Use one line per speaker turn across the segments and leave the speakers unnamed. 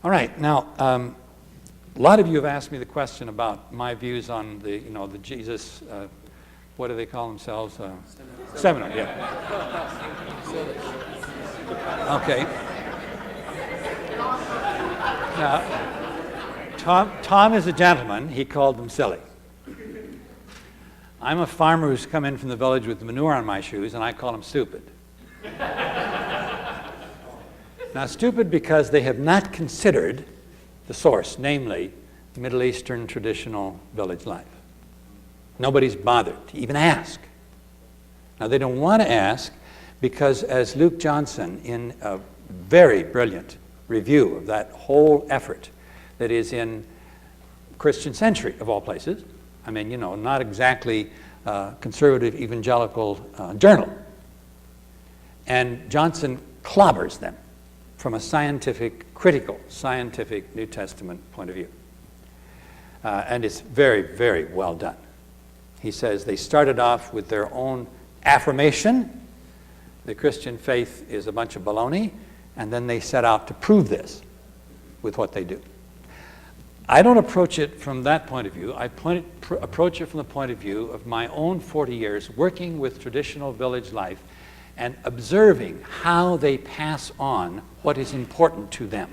All right, now, a lot of you have asked me the question about my views on the, the Jesus, what do they call themselves? Seminar, yeah. Okay. Now, Tom is a gentleman. He called them silly. I'm a farmer who's come in from the village with manure on my shoes, and I call them stupid. Now, stupid because they have not considered the source, namely Middle Eastern traditional village life. Nobody's bothered to even ask. Now, they don't want to ask because, as Luke Johnson, in a very brilliant review of that whole effort that is in Christian Century, of all places, I mean, not exactly conservative evangelical journal. And Johnson clobbers them from a critical scientific New Testament point of view. And it's very, very well done. He says they started off with their own affirmation. The Christian faith is a bunch of baloney, and then they set out to prove this with what they do. I don't approach it from that point of view. I approach it from the point of view of my own 40 years working with traditional village life and observing how they pass on what is important to them.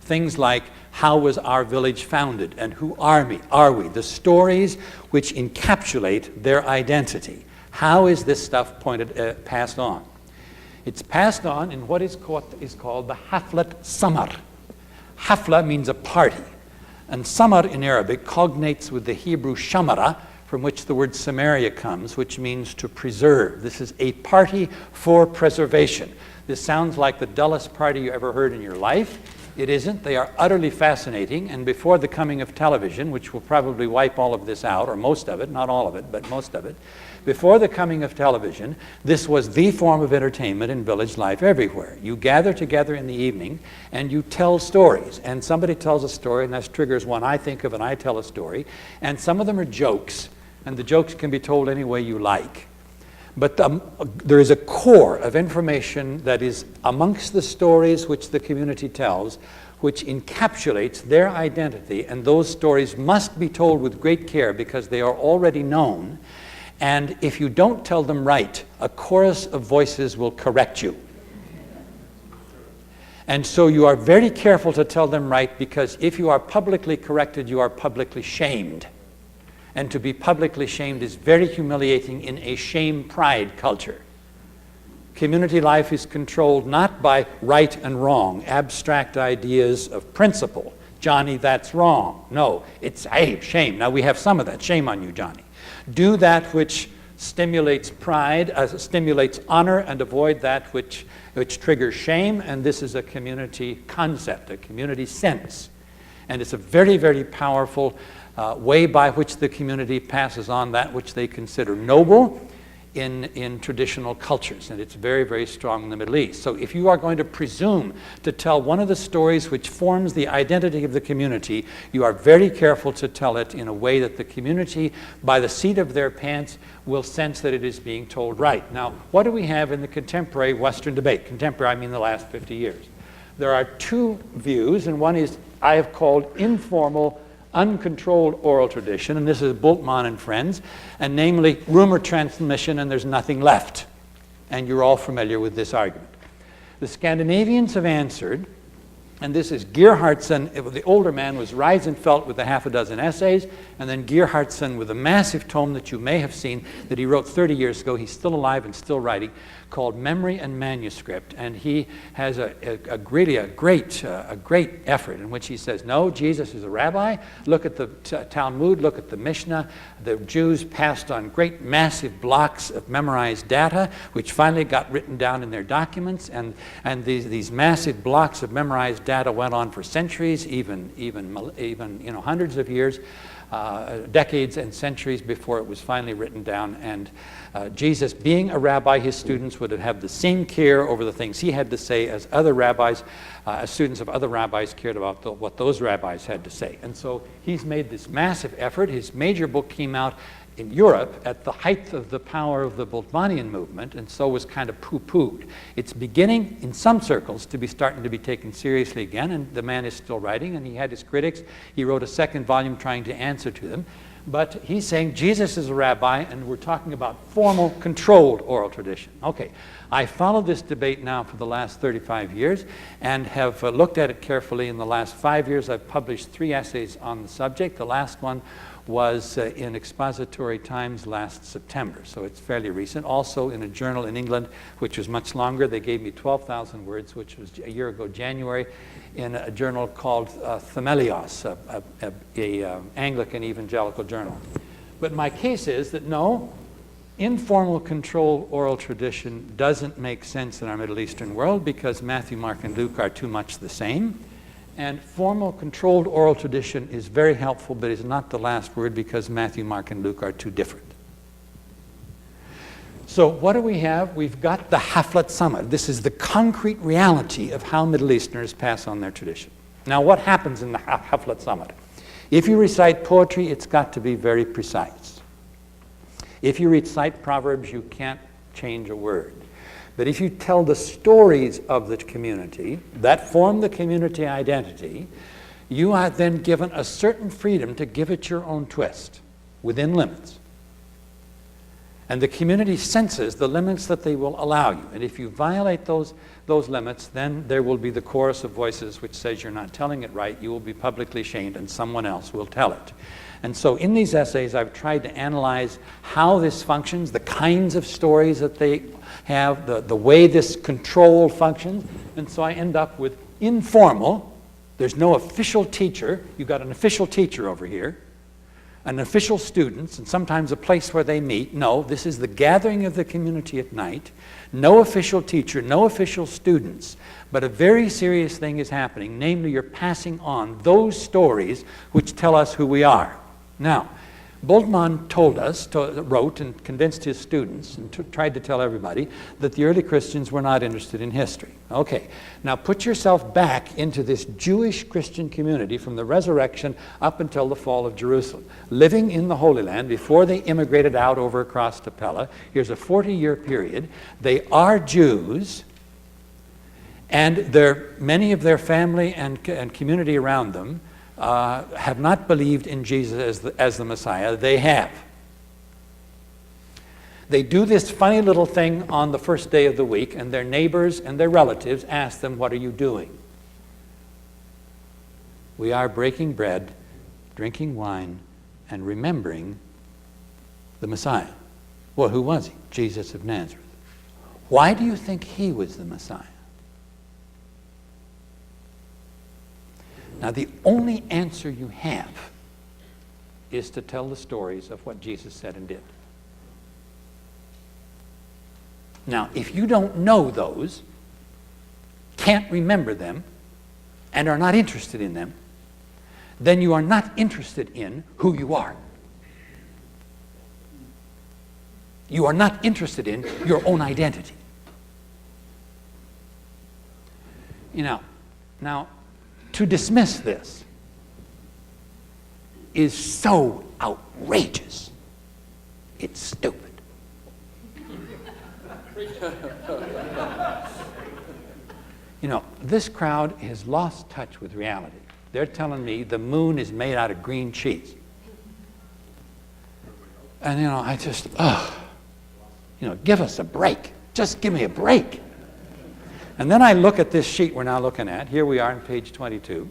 Things like, how was our village founded and who are we? The stories which encapsulate their identity. How is this stuff passed on? It's passed on in what is called the Haflat Samar. Hafla means a party. And Samar in Arabic cognates with the Hebrew Shamara, from which the word Samaria comes, which means to preserve. This is a party for preservation. This sounds like the dullest party you ever heard in your life. It isn't. They are utterly fascinating. And before the coming of television, which will probably wipe all of this out, or most of it, not all of it, but most of it, before the coming of television, this was the form of entertainment in village life everywhere. You gather together in the evening and you tell stories. And somebody tells a story, and that triggers one I think of, and I tell a story. And some of them are jokes, and the jokes can be told any way you like. But there is a core of information that is amongst the stories which the community tells, which encapsulates their identity, and those stories must be told with great care because they are already known. And if you don't tell them right, a chorus of voices will correct you. And so you are very careful to tell them right, because if you are publicly corrected, you are publicly shamed. And to be publicly shamed is very humiliating in a shame-pride culture. Community life is controlled not by right and wrong, abstract ideas of principle. Johnny, that's wrong. No, it's shame. Now we have some of that. Shame on you, Johnny. Do that which stimulates pride, stimulates honor, and avoid that which triggers shame. And this is a community concept, a community sense. And it's a very, very powerful way by which the community passes on that which they consider noble in traditional cultures. And it's very, very strong in the Middle East. So if you are going to presume to tell one of the stories which forms the identity of the community, you are very careful to tell it in a way that the community, by the seat of their pants, will sense that it is being told right. Now, what do we have in the contemporary Western debate? Contemporary, I mean the last 50 years. There are two views, and one is I have called informal, uncontrolled oral tradition, and this is Bultmann and friends, and namely rumor transmission, and there's nothing left. And you're all familiar with this argument. The Scandinavians have answered, and this is Gerhardsen. The older man was Reisenfeld with a half a dozen essays, and then Gerhardsen with a massive tome that you may have seen that he wrote 30 years ago. He's still alive and still writing, called Memory and Manuscript. And he has a great effort in which he says, no, Jesus is a rabbi. Look at the Talmud, look at the Mishnah. The Jews passed on great massive blocks of memorized data, which finally got written down in their documents. And these massive blocks of memorized data went on for centuries, even hundreds of years. Decades and centuries before it was finally written down. And Jesus, being a rabbi, his students would have the same care over the things he had to say as other rabbis, as students of other rabbis cared about what those rabbis had to say. And so he's made this massive effort. His major book came out in Europe at the height of the power of the Bultmannian movement, and so was kind of poo-pooed. It's beginning in some circles to be starting to be taken seriously again, and the man is still writing, and he had his critics. He wrote a second volume trying to answer to them. But he's saying Jesus is a rabbi, and we're talking about formal, controlled oral tradition. Okay, I followed this debate now for the last 35 years and have looked at it carefully. In the last 5 years, I've published 3 essays on the subject. The last one was in Expository Times last September, so it's fairly recent. Also in a journal in England, which was much longer. They gave me 12,000 words, which was a year ago, January, in a journal called Themelios, a Anglican evangelical journal. But my case is that no, informal controlled oral tradition doesn't make sense in our Middle Eastern world because Matthew, Mark, and Luke are too much the same. And formal controlled oral tradition is very helpful, but is not the last word because Matthew, Mark, and Luke are too different. So what do we have? We've got the Haflet Summit. This is the concrete reality of how Middle Easterners pass on their tradition. Now what happens in the Haflet Summit? If you recite poetry, it's got to be very precise. If you recite Proverbs, you can't change a word. But if you tell the stories of the community that form the community identity, you are then given a certain freedom to give it your own twist within limits. And the community senses the limits that they will allow you. And if you violate those limits, then there will be the chorus of voices which says you're not telling it right, you will be publicly shamed, and someone else will tell it. And so in these essays, I've tried to analyze how this functions, the kinds of stories that they have, the way this control functions. And so I end up with informal. There's no official teacher. You've got an official teacher over here, an official students, and sometimes a place where they meet. No, this is the gathering of the community at night. No official teacher, no official students. But a very serious thing is happening, namely you're passing on those stories which tell us who we are. Now, Bultmann wrote and convinced his students and tried to tell everybody that the early Christians were not interested in history. Okay, now put yourself back into this Jewish Christian community from the resurrection up until the fall of Jerusalem, living in the Holy Land before they immigrated out over across to Pella. Here's a 40-year period. They are Jews, and many of their family and community around them have not believed in Jesus as the Messiah. They have. They do this funny little thing on the first day of the week, and their neighbors and their relatives ask them, "What are you doing?" "We are breaking bread, drinking wine, and remembering the Messiah." Well, who was he? Jesus of Nazareth. Why do you think he was the Messiah? Now, the only answer you have is to tell the stories of what Jesus said and did. Now, if you don't know those, can't remember them, and are not interested in them, then you are not interested in who you are. You are not interested in your own identity. Now, to dismiss this is so outrageous. It's stupid. This crowd has lost touch with reality. They're telling me the moon is made out of green cheese. And I just, give us a break. Just give me a break. And then I look at this sheet we're now looking at. Here we are on page 22.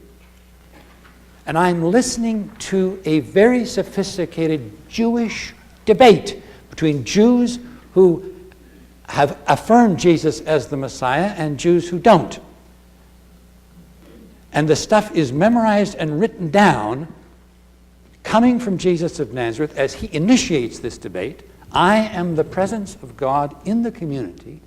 And I'm listening to a very sophisticated Jewish debate between Jews who have affirmed Jesus as the Messiah and Jews who don't. And the stuff is memorized and written down coming from Jesus of Nazareth as he initiates this debate. I am the presence of God in the community,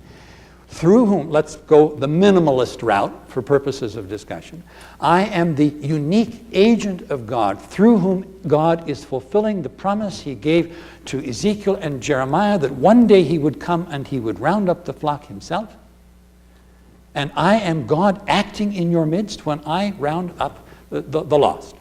through whom, let's go the minimalist route for purposes of discussion. I am the unique agent of God through whom God is fulfilling the promise he gave to Ezekiel and Jeremiah that one day he would come and he would round up the flock himself. And I am God acting in your midst when I round up the lost.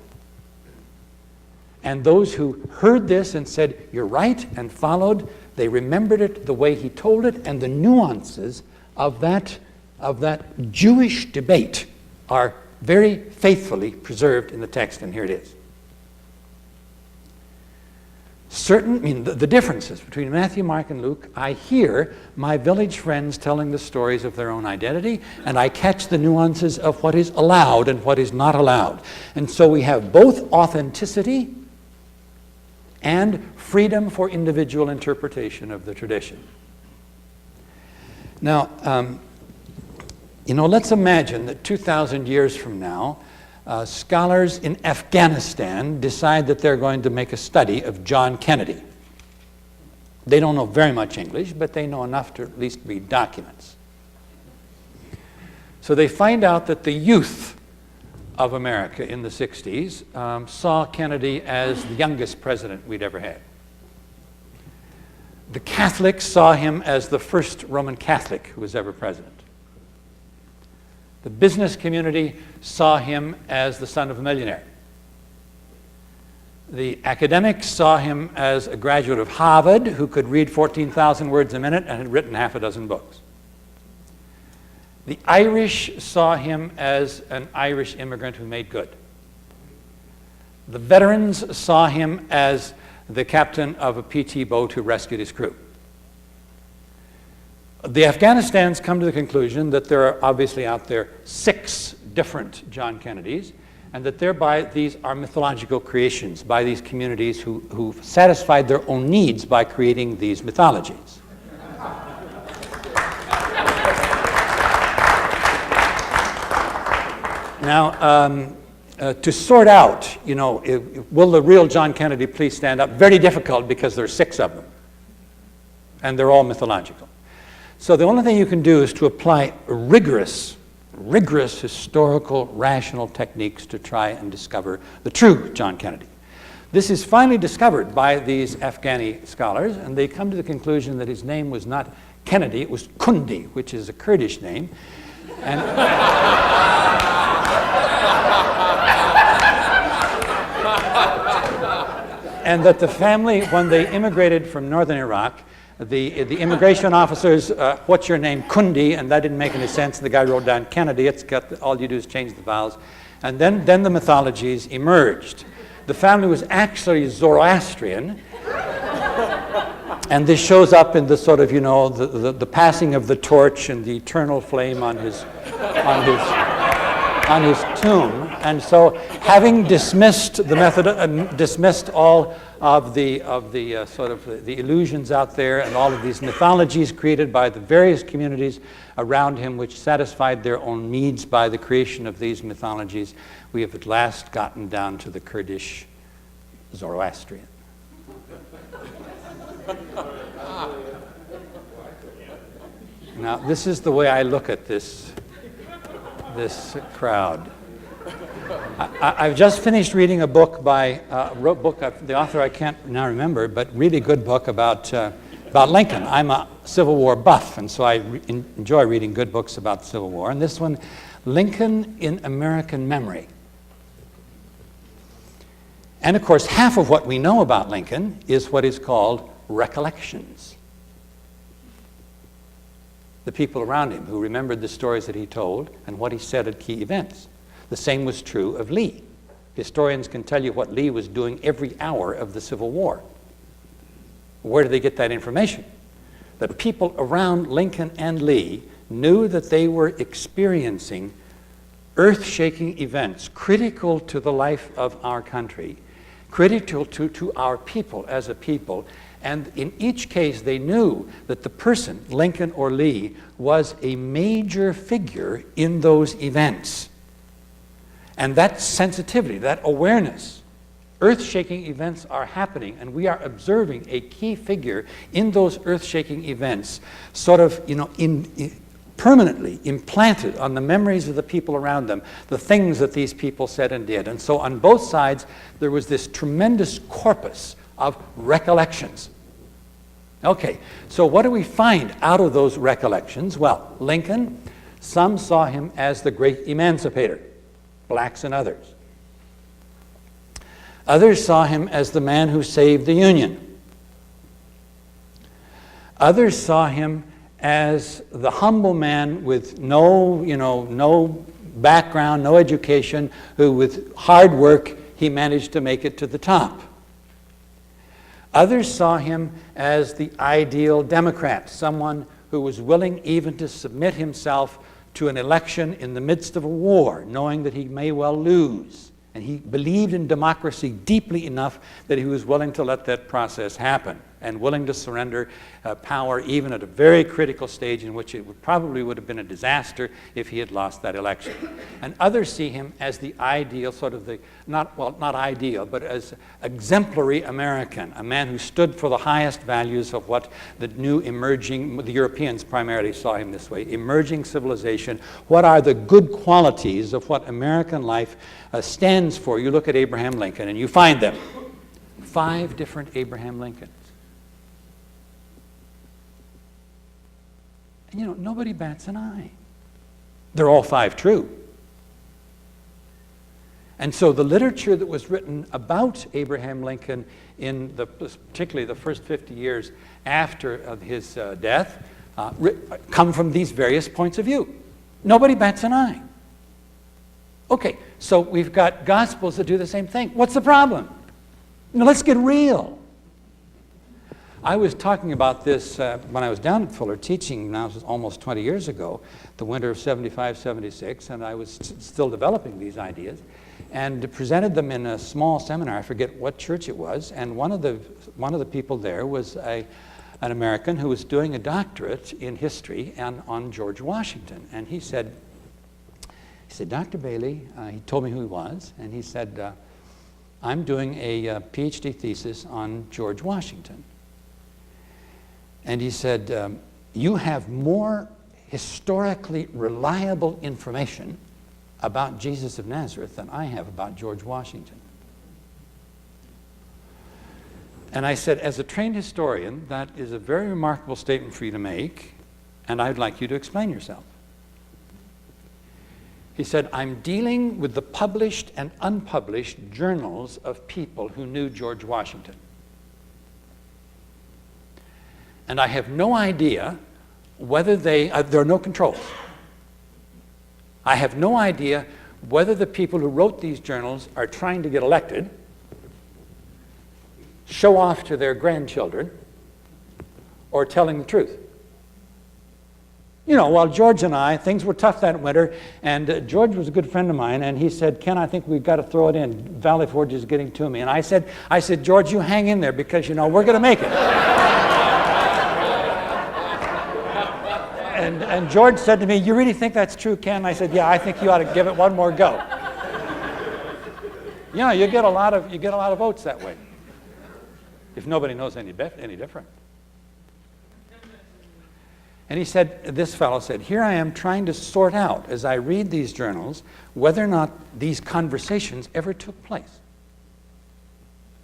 And those who heard this and said, "You're right," and followed, they remembered it the way he told it, and the nuances of that Jewish debate are very faithfully preserved in the text, and here it is. The differences between Matthew, Mark, and Luke, I hear my village friends telling the stories of their own identity, and I catch the nuances of what is allowed and what is not allowed. And so we have both authenticity and freedom for individual interpretation of the tradition. Now, let's imagine that 2,000 years from now, scholars in Afghanistan decide that they're going to make a study of John Kennedy. They don't know very much English, but they know enough to at least read documents. So they find out that the youth of America in the 60s saw Kennedy as the youngest president we'd ever had. The Catholics saw him as the first Roman Catholic who was ever president. The business community saw him as the son of a millionaire. The academics saw him as a graduate of Harvard who could read 14,000 words a minute and had written half a dozen books. The Irish saw him as an Irish immigrant who made good. The veterans saw him as the captain of a PT boat who rescued his crew. The Afghanistans come to the conclusion that there are obviously out there 6 different John Kennedys, and that thereby these are mythological creations by these communities who satisfied their own needs by creating these mythologies. Now, to sort out, will the real John Kennedy please stand up? Very difficult because there are 6 of them, and they're all mythological. So the only thing you can do is to apply rigorous historical, rational techniques to try and discover the true John Kennedy. This is finally discovered by these Afghani scholars, and they come to the conclusion that his name was not Kennedy, it was Kundi, which is a Kurdish name. And that the family, when they immigrated from northern Iraq, the immigration officers, what's your name? Kundi, and that didn't make any sense. The guy wrote down Kennedy. It's got all you do is change the vowels. And then the mythologies emerged. The family was actually Zoroastrian. And this shows up in the sort of, the passing of the torch and the eternal flame on his tomb. And so, having dismissed the method, dismissed all of the sort of the illusions out there and all of these mythologies created by the various communities around him, which satisfied their own needs by the creation of these mythologies, we have at last gotten down to the Kurdish Zoroastrian. Now, this is the way I look at this crowd. I've just finished reading a book by the author I can't now remember, but really good book about Lincoln. I'm a Civil War buff, and so I enjoy reading good books about the Civil War. And this one, Lincoln in American Memory. And of course, half of what we know about Lincoln is what is called recollections. The people around him who remembered the stories that he told and what he said at key events. The same was true of Lee. Historians can tell you what Lee was doing every hour of the Civil War. Where did they get that information? The people around Lincoln and Lee knew that they were experiencing earth-shaking events critical to the life of our country, critical to our people as a people. And in each case, they knew that the person, Lincoln or Lee, was a major figure in those events. And that sensitivity, that awareness, earth-shaking events are happening, and we are observing a key figure in those earth-shaking events, sort of, permanently implanted on the memories of the people around them, the things that these people said and did. And so on both sides, there was this tremendous corpus of recollections. Okay, so what do we find out of those recollections? Well, Lincoln, some saw him as the great emancipator, blacks and others. Others saw him as the man who saved the Union. Others saw him as the humble man with no background, no education, who with hard work he managed to make it to the top. Others saw him as the ideal Democrat, someone who was willing even to submit himself to an election in the midst of a war, knowing that he may well lose. And he believed in democracy deeply enough that he was willing to let that process happen and willing to surrender power even at a very critical stage in which it probably would have been a disaster if he had lost that election. And others see him as the ideal, sort of the, not ideal, but as exemplary American, a man who stood for the highest values of what the new emerging, the Europeans primarily saw him this way, emerging civilization. What are the good qualities of what American life stands for? You look at Abraham Lincoln and you find them. 5 different Abraham Lincolns. And nobody bats an eye. They're all 5 true. And so the literature that was written about Abraham Lincoln in particularly the first 50 years after his death come from these various points of view. Nobody bats an eye. Okay, so we've got Gospels that do the same thing. What's the problem? Let's get real. I was talking about this when I was down at Fuller teaching, now almost 20 years ago, the winter of 75, 76, and I was still developing these ideas, and presented them in a small seminar. I forget what church it was, and one of the people there was an American who was doing a doctorate in history on George Washington, and he said, Dr. Bailey, he told me who he was, and he said, I'm doing a PhD thesis on George Washington. And he said, you have more historically reliable information about Jesus of Nazareth than I have about George Washington. And I said, as a trained historian, that is a very remarkable statement for you to make, and I'd like you to explain yourself. He said, I'm dealing with the published and unpublished journals of people who knew George Washington. And I have no idea whether there are no controls. I have no idea whether the people who wrote these journals are trying to get elected, show off to their grandchildren, or telling the truth. While George and I, things were tough that winter, and George was a good friend of mine, and he said, Ken, I think we've got to throw it in. Valley Forge is getting to me. And I said, George, you hang in there because, we're going to make it. And George said to me, you really think that's true, Ken? I said, yeah, I think you ought to give it one more go. You get a lot of votes that way, if nobody knows any different. And he said, this fellow said, here I am trying to sort out, as I read these journals, whether or not these conversations ever took place.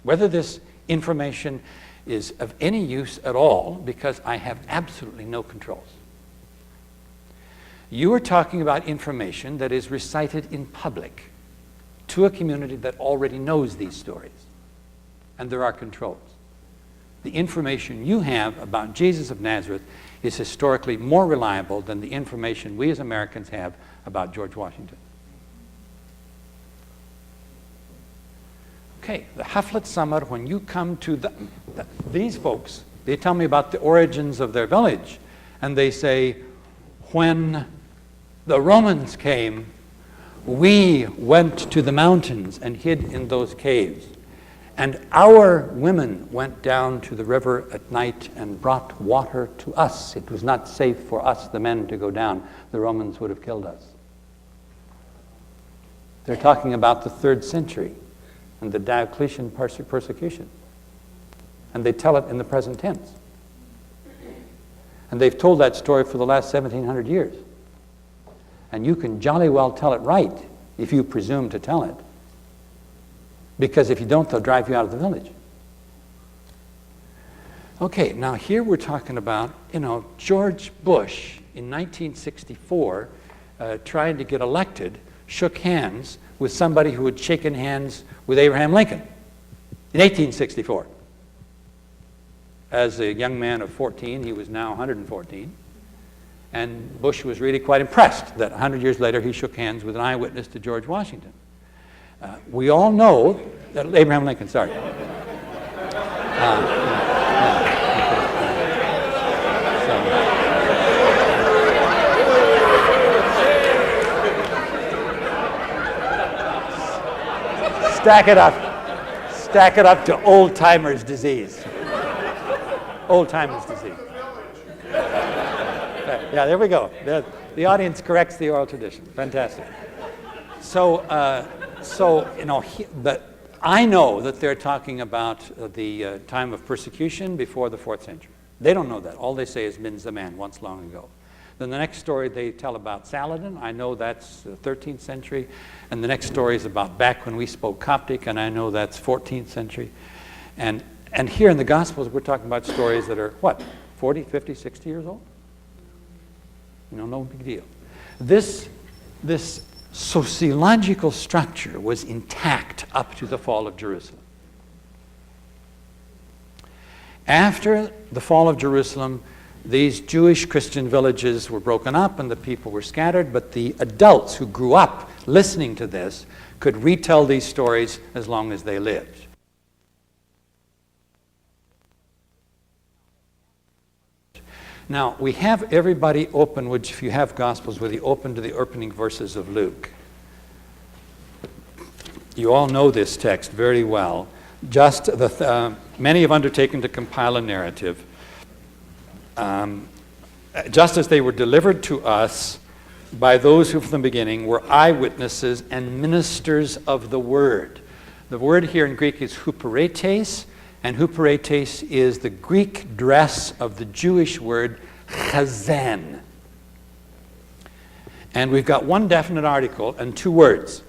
Whether this information is of any use at all, because I have absolutely no controls. You are talking about information that is recited in public to a community that already knows these stories. And there are controls. The information you have about Jesus of Nazareth is historically more reliable than the information we as Americans have about George Washington. Okay, the Hufflet Summit, when you come to these folks, they tell me about the origins of their village, and they say, when the Romans came, we went to the mountains and hid in those caves. And our women went down to the river at night and brought water to us. It was not safe for us, the men, to go down. The Romans would have killed us. They're talking about the 3rd century and the Diocletian persecution. And they tell it in the present tense. And they've told that story for the last 1,700 years. And you can jolly well tell it right if you presume to tell it. Because if you don't, they'll drive you out of the village. Okay, now here we're talking about, George Bush in 1964 trying to get elected, shook hands with somebody who had shaken hands with Abraham Lincoln. In 1864. As a young man of 14, he was now 114. And Bush was really quite impressed that 100 years later he shook hands with an eyewitness to George Washington. We all know that Abraham Lincoln, sorry. Stack it up to old-timers disease. Old-timers disease. Yeah, there we go. The audience corrects the oral tradition. Fantastic. So but I know that they're talking about the time of persecution before the 4th century. They don't know that. All they say is Min Zaman, once long ago. Then the next story they tell about Saladin. I know that's the 13th century. And the next story is about back when we spoke Coptic, and I know that's 14th century. And here in the Gospels, we're talking about stories that are, what, 40, 50, 60 years old? No big deal. This sociological structure was intact up to the fall of Jerusalem. After the fall of Jerusalem, these Jewish Christian villages were broken up and the people were scattered, but the adults who grew up listening to this could retell these stories as long as they lived. Now, we have everybody open, which if you have Gospels with you, open to the opening verses of Luke. You all know this text very well. Many have undertaken to compile a narrative. Just as they were delivered to us by those who from the beginning were eyewitnesses and ministers of the word. The word here in Greek is huperetes, and huperetes is the Greek dress of the Jewish word chazan. And we've got one definite article and two words.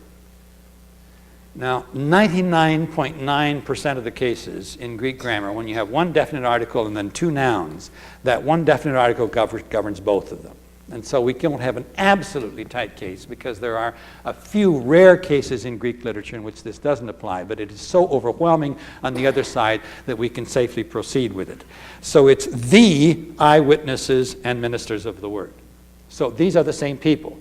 Now, 99.9% of the cases in Greek grammar, when you have one definite article and then two nouns, that one definite article governs both of them. And so we don't have an absolutely tight case because there are a few rare cases in Greek literature in which this doesn't apply, but it is so overwhelming on the other side that we can safely proceed with it. So it's the eyewitnesses and ministers of the word. So these are the same people.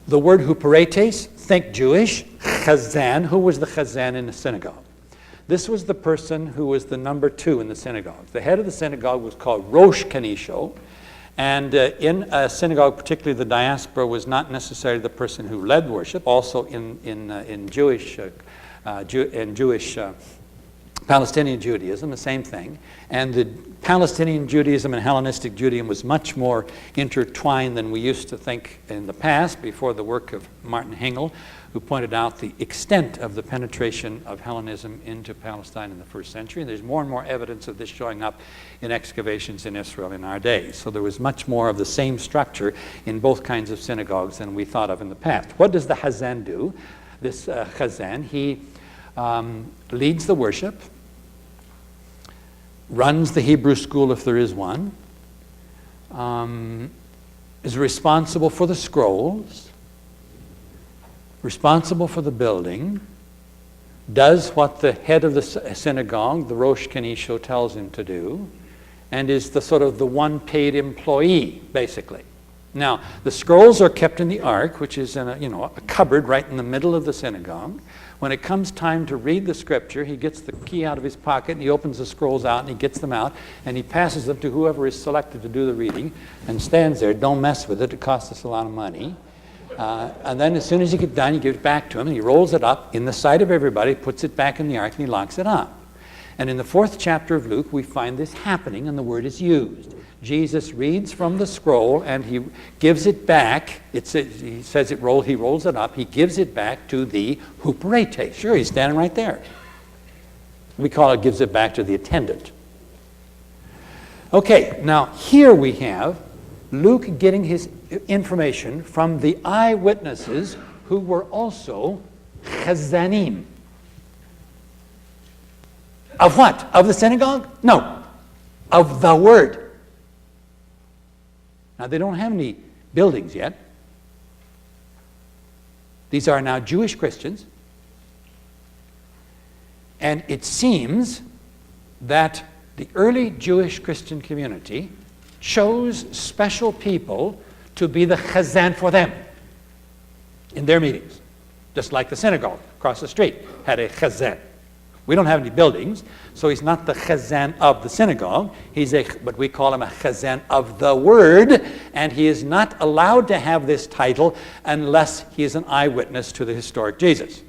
The word huperetes, think Jewish. Chazan, who was the chazan in the synagogue? This was the person who was the number 2 in the synagogue. The head of the synagogue was called Rosh Kanisho. And in a synagogue, particularly the diaspora, was not necessarily the person who led worship. Also in Jewish Palestinian Judaism, the same thing. And the Palestinian Judaism and Hellenistic Judaism was much more intertwined than we used to think in the past, before the work of Martin Hengel, who pointed out the extent of the penetration of Hellenism into Palestine in the 1st century. And there's more and more evidence of this showing up in excavations in Israel in our day. So there was much more of the same structure in both kinds of synagogues than we thought of in the past. What does the Chazan do? This Chazan, he leads the worship, runs the Hebrew school if there is one, is responsible for the scrolls, responsible for the building, does what the head of the synagogue, the Rosh Kanisho, tells him to do, and is the sort of the one paid employee, basically. Now, the scrolls are kept in the ark, which is in a cupboard right in the middle of the synagogue. When it comes time to read the scripture, he gets the key out of his pocket and he opens the scrolls out and he gets them out and he passes them to whoever is selected to do the reading and stands there. Don't mess with it. It costs us a lot of money. And then as soon as you get done, you give it back to him and he rolls it up in the sight of everybody, puts it back in the ark, and he locks it up. And in the 4th chapter of Luke, we find this happening and the word is used. Jesus reads from the scroll and he gives it back. He says he rolls it up. He gives it back to the huperetes. Sure, he's standing right there. We call it gives it back to the attendant. Okay, now here we have Luke getting his information from the eyewitnesses who were also chazanim. Of what? Of the synagogue? No. Of the word. Now, they don't have any buildings yet. These are now Jewish Christians. And it seems that the early Jewish Christian community chose special people to be the chazan for them in their meetings. Just like the synagogue across the street had a chazan. We don't have any buildings, so he's not the chazan of the synagogue. But we call him a chazan of the word, and he is not allowed to have this title unless he is an eyewitness to the historic Jesus.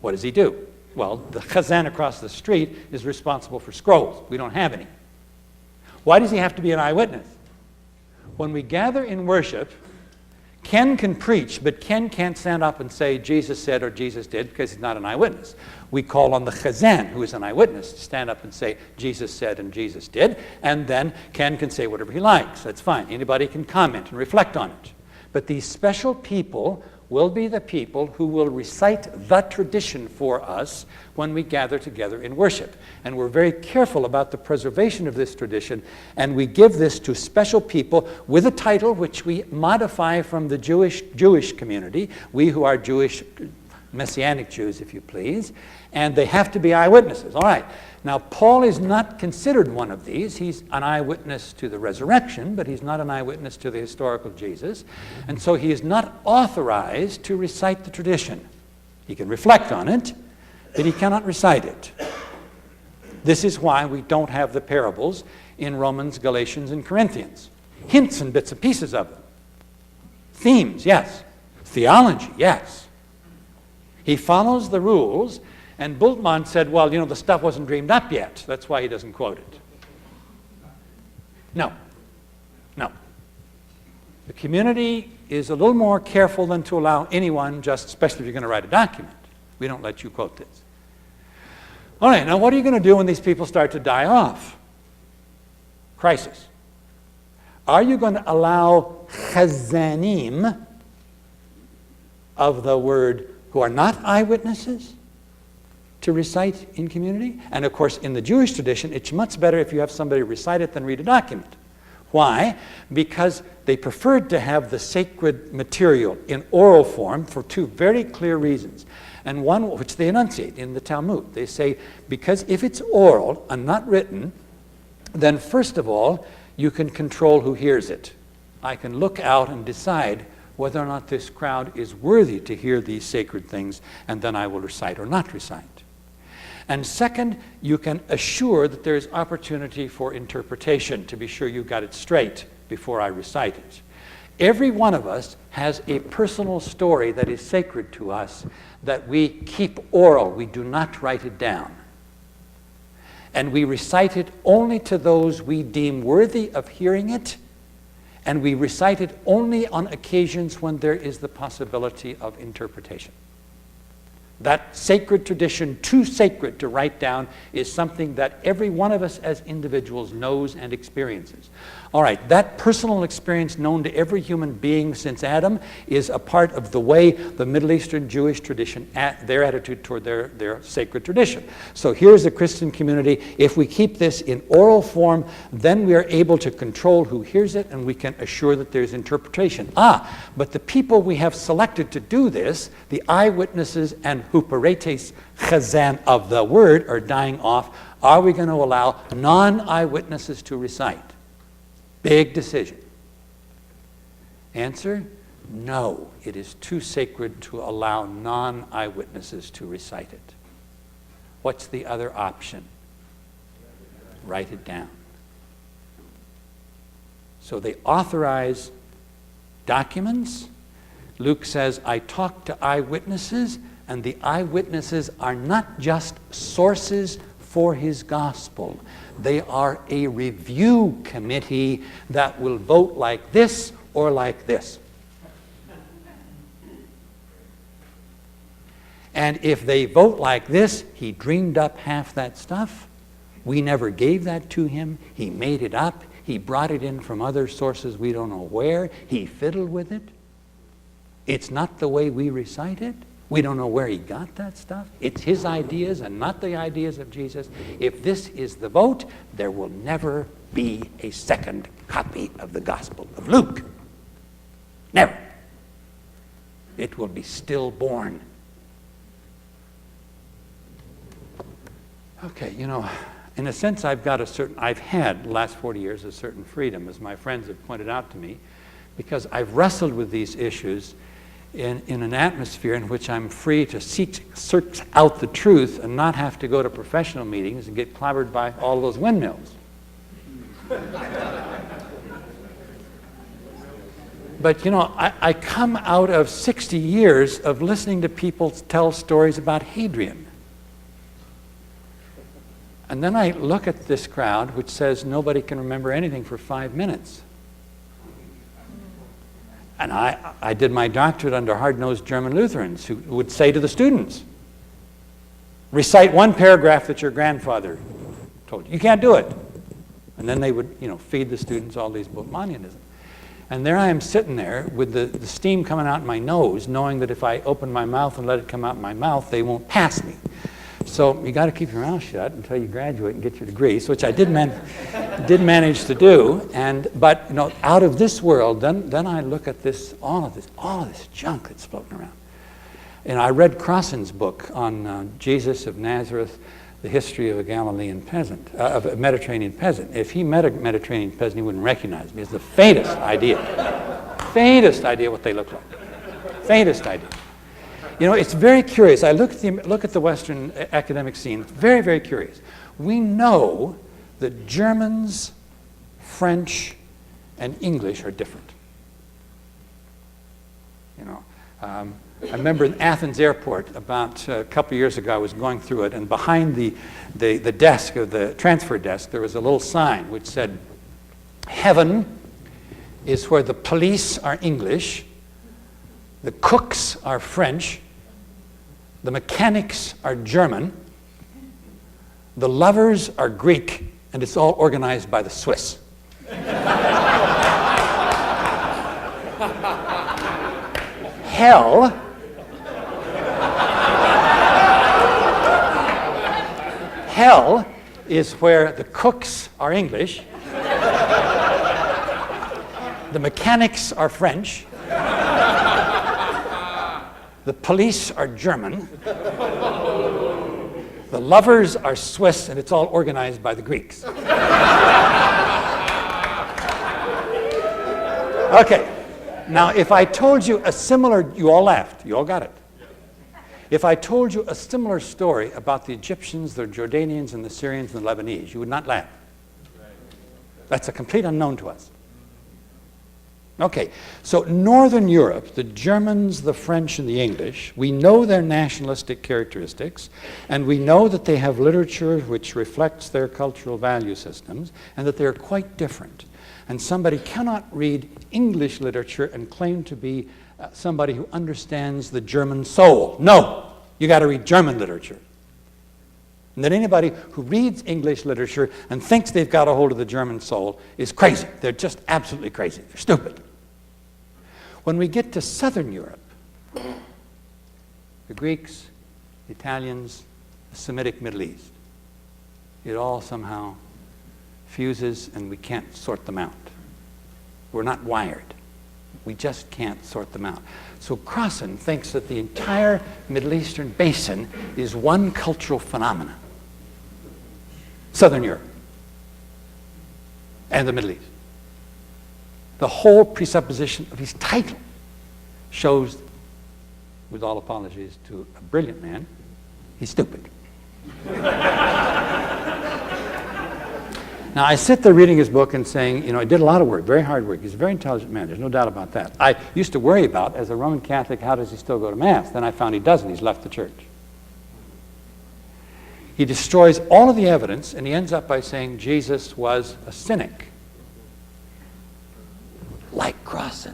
What does he do? Well, the chazan across the street is responsible for scrolls. We don't have any. Why does he have to be an eyewitness? When we gather in worship, Ken can preach, but Ken can't stand up and say Jesus said or Jesus did because he's not an eyewitness. We call on the chazan, who is an eyewitness, to stand up and say Jesus said and Jesus did, and then Ken can say whatever he likes. That's fine. Anybody can comment and reflect on it. But these special people will be the people who will recite the tradition for us when we gather together in worship. And we're very careful about the preservation of this tradition, and we give this to special people with a title which we modify from the Jewish community, we who are Jewish, Messianic Jews, if you please, and they have to be eyewitnesses. All right. Now, Paul is not considered one of these. He's an eyewitness to the resurrection, but he's not an eyewitness to the historical Jesus. And so he is not authorized to recite the tradition. He can reflect on it, but he cannot recite it. This is why we don't have the parables in Romans, Galatians, and Corinthians. Hints and bits and pieces of them. Themes, yes. Theology, yes. He follows the rules. And Bultmann said, well, the stuff wasn't dreamed up yet. That's why he doesn't quote it. No. The community is a little more careful than to allow anyone, especially if you're going to write a document. We don't let you quote this. All right, now what are you going to do when these people start to die off? Crisis. Are you going to allow chazanim of the word who are not eyewitnesses to recite in community? And of course, in the Jewish tradition, it's much better if you have somebody recite it than read a document. Why? Because they preferred to have the sacred material in oral form for two very clear reasons. And one which they enunciate in the Talmud. They say, because if it's oral and not written, then first of all, you can control who hears it. I can look out and decide whether or not this crowd is worthy to hear these sacred things, and then I will recite or not recite. And second, you can assure that there is opportunity for interpretation to be sure you got it straight before I recite it. Every one of us has a personal story that is sacred to us that we keep oral. We do not write it down. And we recite it only to those we deem worthy of hearing it, and we recite it only on occasions when there is the possibility of interpretation. That sacred tradition, too sacred to write down, is something that every one of us as individuals knows and experiences. All right, that personal experience known to every human being since Adam is a part of the way the Middle Eastern Jewish tradition, their attitude toward their sacred tradition. So here's the Christian community. If we keep this in oral form, then we are able to control who hears it, and we can assure that there's interpretation. But the people we have selected to do this, the eyewitnesses and huperetes chazan of the word, are dying off. Are we going to allow non-eyewitnesses to recite? Big decision. Answer, no. It is too sacred to allow non-eyewitnesses to recite it. What's the other option? Write it down. So they authorize documents. Luke says, I talked to eyewitnesses, and the eyewitnesses are not just sources for his gospel. They are a review committee that will vote like this or like this. And if they vote like this, he dreamed up half that stuff. We never gave that to him. He made it up. He brought it in from other sources we don't know where. He fiddled with it. It's not the way we recite it. We don't know where he got that stuff. It's his ideas and not the ideas of Jesus. If this is the vote, there will never be a second copy of the Gospel of Luke. Never. It will be stillborn. Okay, in a sense, I've had the last 40 years a certain freedom, as my friends have pointed out to me, because I've wrestled with these issues in an atmosphere in which I'm free to search out the truth and not have to go to professional meetings and get clobbered by all those windmills. But, I come out of 60 years of listening to people tell stories about Hadrian. And then I look at this crowd which says nobody can remember anything for 5 minutes. And I did my doctorate under hard-nosed German Lutherans who would say to the students, recite one paragraph that your grandfather told you. You can't do it. And then they would, feed the students all these Bultmannianism. And there I am sitting there with the steam coming out my nose, knowing that if I open my mouth and let it come out my mouth, they won't pass me. So you got to keep your mouth shut until you graduate and get your degrees, which I did manage to do. But out of this world, then I look at all of this junk that's floating around. And I read Crossan's book on Jesus of Nazareth, the history of a Galilean peasant, of a Mediterranean peasant. If he met a Mediterranean peasant, he wouldn't recognize me. It's the faintest idea what they look like. Faintest idea. It's very curious. I look at the Western academic scene. It's very, very curious. We know that Germans, French, and English are different. I remember in Athens airport about a couple of years ago, I was going through it, and behind the desk of the transfer desk, there was a little sign which said, "Heaven is where the police are English, the cooks are French, the mechanics are German, the lovers are Greek, and it's all organized by the Swiss." Hell is where the cooks are English, the mechanics are French, the police are German, the lovers are Swiss, and it's all organized by the Greeks. Okay. Now, if I told you you all laughed. You all got it. If I told you a similar story about the Egyptians, the Jordanians, and the Syrians, and the Lebanese, you would not laugh. That's a complete unknown to us. Okay, so Northern Europe, the Germans, the French, and the English, we know their nationalistic characteristics, and we know that they have literature which reflects their cultural value systems, and that they're quite different. And somebody cannot read English literature and claim to be somebody who understands the German soul. No, you got to read German literature. And that anybody who reads English literature and thinks they've got a hold of the German soul is crazy. They're just absolutely crazy. They're stupid. When we get to Southern Europe, the Greeks, the Italians, the Semitic Middle East, it all somehow fuses, and we can't sort them out. We're not wired. We just can't sort them out. So Crossan thinks that the entire Middle Eastern basin is one cultural phenomenon. Southern Europe and the Middle East. The whole presupposition of his title shows, with all apologies to a brilliant man, he's stupid. Now, I sit there reading his book and saying, he did a lot of work, very hard work. He's a very intelligent man. There's no doubt about that. I used to worry about, as a Roman Catholic, how does he still go to Mass? Then I found he doesn't. He's left the church. He destroys all of the evidence, and he ends up by saying Jesus was a cynic. Like Crossan.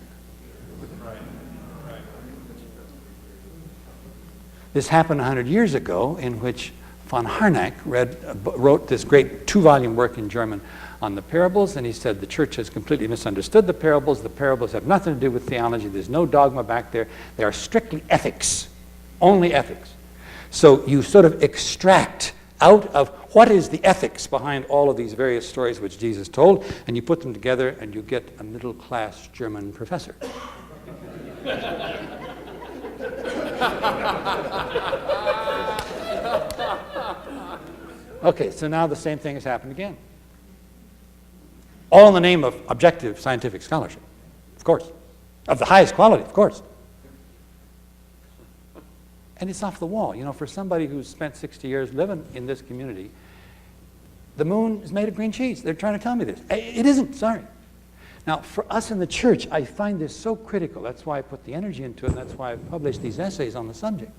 This happened 100 years ago, in which von Harnack wrote this great 2-volume work in German on the parables, and he said the church has completely misunderstood the parables. The parables have nothing to do with theology. There's no dogma back there. They are strictly ethics, only ethics. So you sort of extract out of what is the ethics behind all of these various stories which Jesus told, and you put them together and you get a middle-class German professor. Okay, so now the same thing has happened again. All in the name of objective scientific scholarship, of course. Of the highest quality, of course. And it's off the wall. You know, for somebody who's spent 60 years living in this community, the moon is made of green cheese. They're trying to tell me this. It isn't, sorry. Now, for us in the church, I find this so critical. That's why I put the energy into it, and that's why I've published these essays on the subject.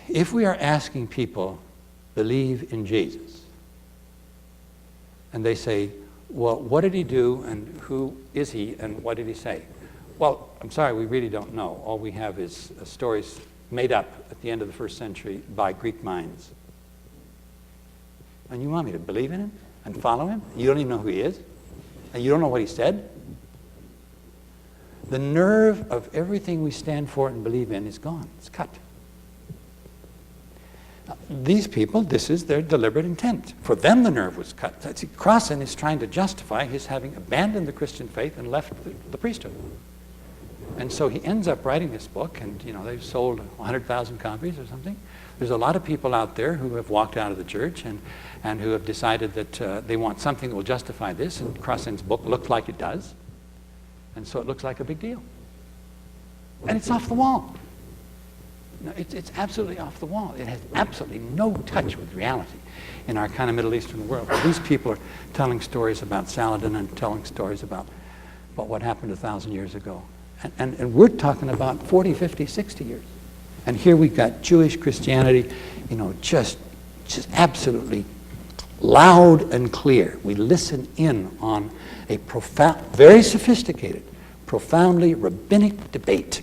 If we are asking people, believe in Jesus, and they say, well, what did he do, and who is he, and what did he say? Well, I'm sorry, we really don't know. All we have is stories made up at the end of the first century by Greek minds. And you want me to believe in him and follow him? You don't even know who he is? And you don't know what he said? The nerve of everything we stand for and believe in is gone. It's cut. These people, this is their deliberate intent. For them, the nerve was cut. Crossan is trying to justify his having abandoned the Christian faith and left the priesthood. And so he ends up writing this book, and you know they've sold 100,000 copies or something. There's a lot of people out there who have walked out of the church and who have decided that they want something that will justify this, and Crossan's book looks like it does. And so it looks like a big deal. And it's off the wall. No, it's absolutely off the wall. It has absolutely no touch with reality in our kind of Middle Eastern world. These people are telling stories about Saladin and telling stories about what happened 1,000 years ago. And we're talking about 40, 50, 60 years. And here we've got Jewish Christianity, you know, just absolutely loud and clear. We listen in on a profound, very sophisticated, profoundly rabbinic debate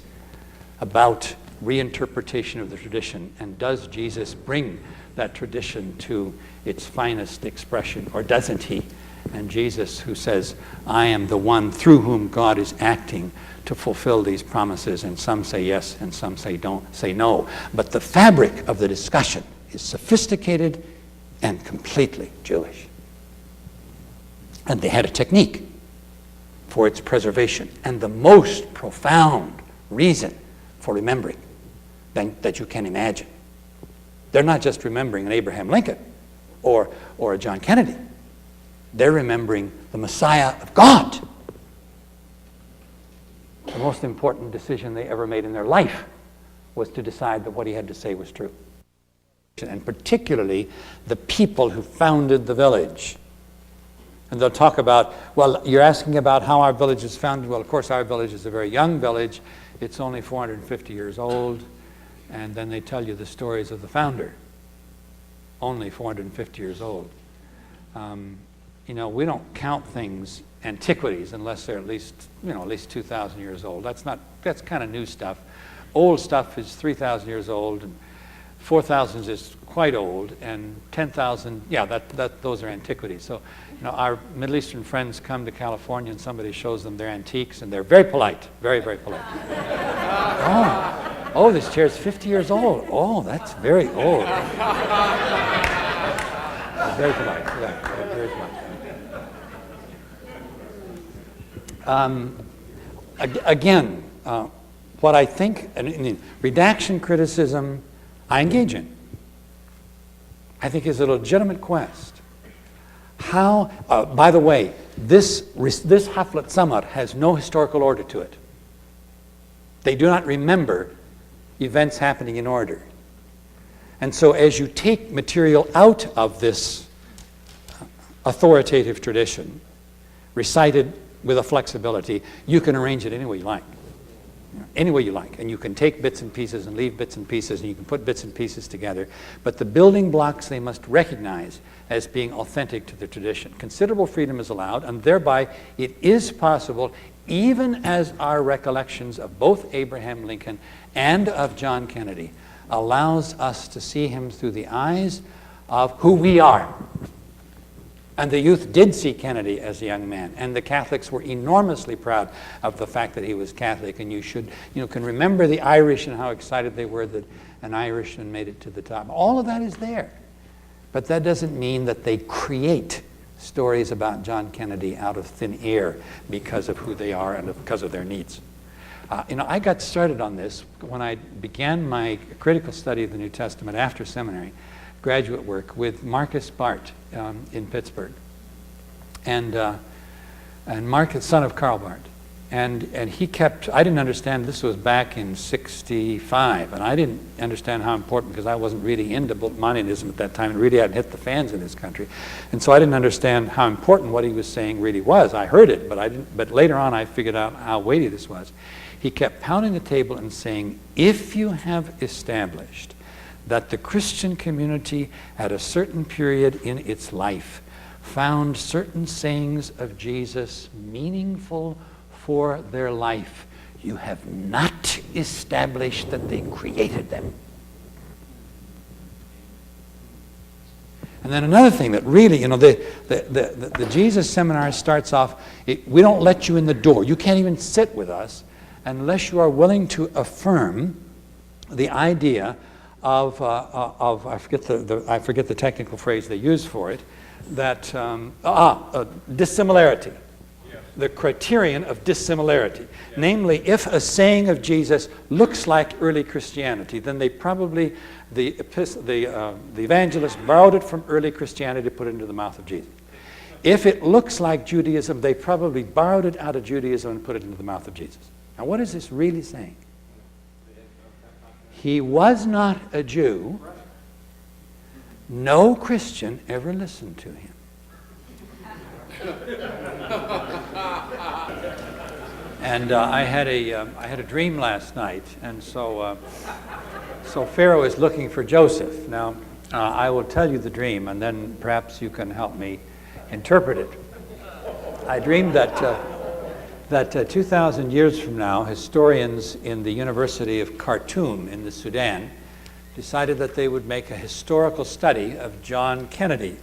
about reinterpretation of the tradition, and does Jesus bring that tradition to its finest expression, or doesn't he? And Jesus, who says, I am the one through whom God is acting to fulfill these promises, and some say yes and some say no. But the fabric of the discussion is sophisticated and completely Jewish. And they had a technique for its preservation, and the most profound reason for remembering that you can imagine. They're not just remembering an Abraham Lincoln or a John Kennedy. They're remembering the Messiah of God. The most important decision they ever made in their life was to decide that what he had to say was true. And particularly the people who founded the village. And they'll talk about, well, you're asking about how our village is founded. Well, of course, our village is a very young village. It's only 450 years old. And then they tell you the stories of the founder. Only 450 years old. You know, we don't count things antiquities unless they're at least 2,000 years old. That's kind of new stuff. Old stuff is 3,000 years old, and 4,000 is quite old, and 10,000, those are antiquities. So, you know, our Middle Eastern friends come to California and somebody shows them their antiques, and they're very polite, very, very polite. Oh, this chair's 50 years old. Oh, that's very old. Very polite, very polite. Again, what I think, redaction criticism, I engage in. I think is a legitimate quest. How, by the way, this Haflat Samar has no historical order to it. They do not remember events happening in order. And so as you take material out of this authoritative tradition, recited with a flexibility, you can arrange it any way you like. Any way you like. And you can take bits and pieces and leave bits and pieces, and you can put bits and pieces together. But the building blocks they must recognize as being authentic to the tradition. Considerable freedom is allowed, and thereby it is possible, even as our recollections of both Abraham Lincoln and of John Kennedy allows us to see him through the eyes of who we are. And the youth did see Kennedy as a young man, and the Catholics were enormously proud of the fact that he was Catholic. And you can remember the Irish and how excited they were that an Irishman made it to the top. All of that is there. But that doesn't mean that they create stories about John Kennedy out of thin air because of who they are and because of their needs. I got started on this when I began my critical study of the New Testament after seminary. graduate work with Marcus Barth in Pittsburgh. And Marcus, son of Karl Barth. And he kept, I didn't understand, this was back in 65, and I didn't understand how important, because I wasn't really into Monism at that time, and really hadn't hit the fans in this country. And so I didn't understand how important what he was saying really was. I heard it, but later on I figured out how weighty this was. He kept pounding the table and saying, if you have established that the Christian community at a certain period in its life found certain sayings of Jesus meaningful for their life, you have not established that they created them. And then another thing that really, the Jesus seminar starts off, we don't let you in the door. You can't even sit with us unless you are willing to affirm the idea of I forget the technical phrase they use for it, that dissimilarity. The criterion of dissimilarity. Yeah. Namely, if a saying of Jesus looks like early Christianity, then they probably, the evangelist borrowed it from early Christianity to put it into the mouth of Jesus. If it looks like Judaism, they probably borrowed it out of Judaism and put it into the mouth of Jesus. Now, what is this really saying? He was not a Jew. No Christian ever listened to him. And I had a dream last night, and so Pharaoh is looking for Joseph. Now, I will tell you the dream, and then perhaps you can help me interpret it. I dreamed that 2,000 years from now, historians in the University of Khartoum in the Sudan decided that they would make a historical study of John Kennedy.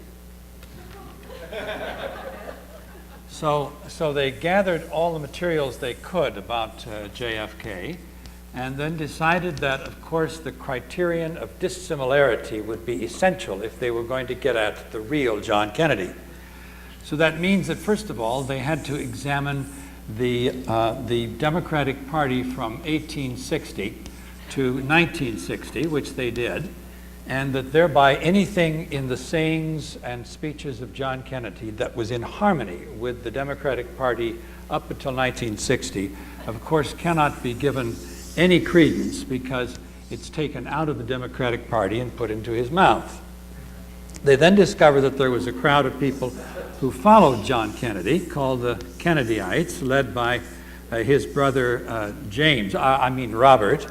So they gathered all the materials they could about JFK, and then decided that, of course, the criterion of dissimilarity would be essential if they were going to get at the real John Kennedy. So that means that, first of all, they had to examine the Democratic Party from 1860 to 1960, which they did, and that thereby anything in the sayings and speeches of John Kennedy that was in harmony with the Democratic Party up until 1960, of course, cannot be given any credence because it's taken out of the Democratic Party and put into his mouth. They then discovered that there was a crowd of people who followed John Kennedy called the Kennedyites, led by his brother Robert.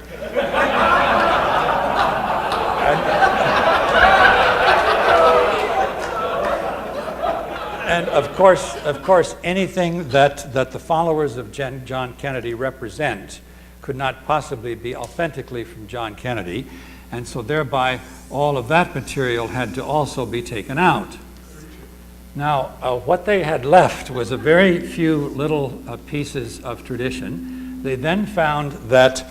And of course, anything that the followers of John Kennedy represent could not possibly be authentically from John Kennedy, and so thereby all of that material had to also be taken out. Now, what they had left was a very few little pieces of tradition. They then found that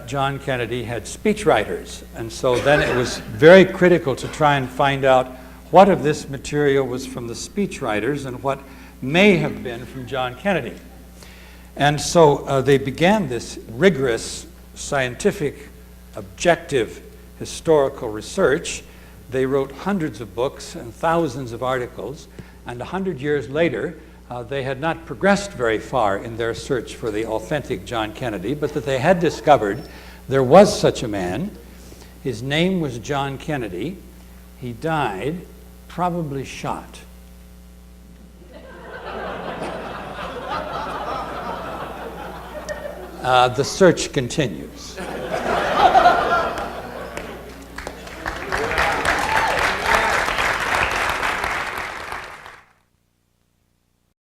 John Kennedy had speechwriters, and so then it was very critical to try and find out what of this material was from the speechwriters and what may have been from John Kennedy. And so they began this rigorous, scientific, objective, historical research. They wrote hundreds of books and thousands of articles, and 100 years later, they had not progressed very far in their search for the authentic John Kennedy, but that they had discovered there was such a man. His name was John Kennedy. He died, probably shot. The search continues.